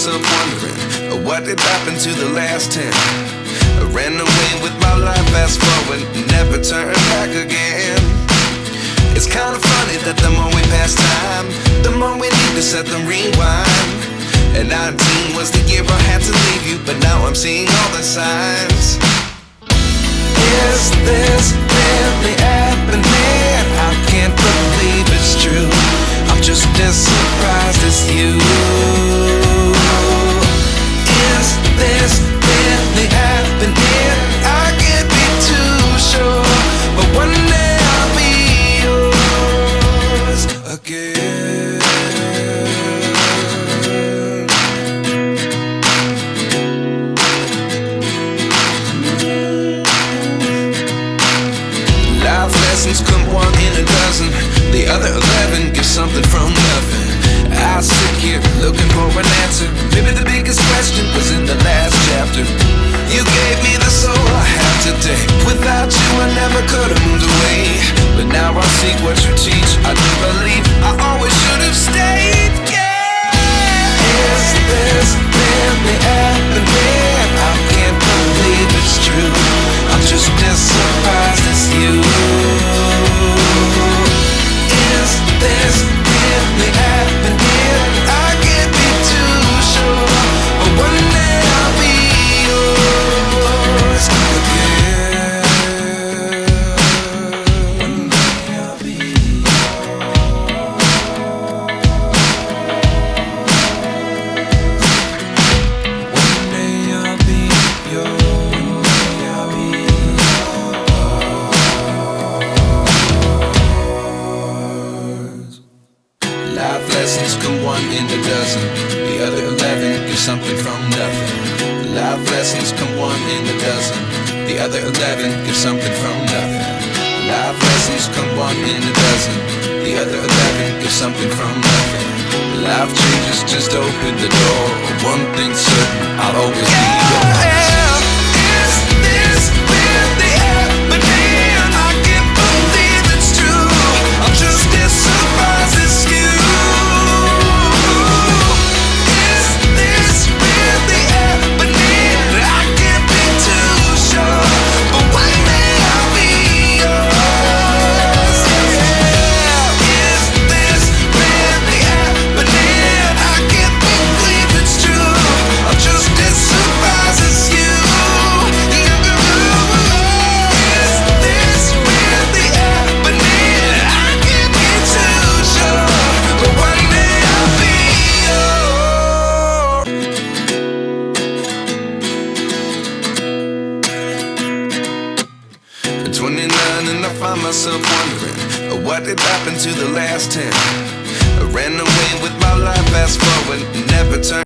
myself wondering, what did happen to the last 10? I ran away with my life, fast forward, never turn back again. It's kinda funny that the more we pass time, the more we need to set the rewind. And 19 was the year I had to leave you, but now I'm seeing all the signs. Is this really happening? I can't believe it's true. I'm just as surprised as you. Is this really happening? I can't be too sure, but one day I'll be yours again. Life lessons come one in a dozen. The other 11 give something from nothing. I sit here looking for an answer. Maybe the biggest question was in the last chapter. You gave me the soul I have today. Without you I never could have moved away. But now I see what you teach. I do believe I always should have stayed. Yeah. Is this really happening? I can't believe it's true. I'm just as surprised as you. Is this really happening? I can't be too sure, but one day I'll be yours again. One day I'll be yours. One day I'll be yours. I'll be yours. Life lessons come one in a dozen. The other 11 give something from nothing. Life lessons come one in a dozen. The other 11 give something from nothing. Life lessons come one in a dozen. The other 11 give something from nothing. Life changes just open the door. One thing's certain, I'll always be yours. Is this really happening? I can't believe it's true. I'm just as surprised as you. Is this really happening? I can't be too sure, but one day I'll be yours. Yeah. Is this really happening? I can't believe it's true. I'm just as surprised as you. Is this really happening? I can't be too sure, but one day I'll be yours. 29 and I find myself wondering, what did happen to the last 10? I ran away with my life, fast forward, never turn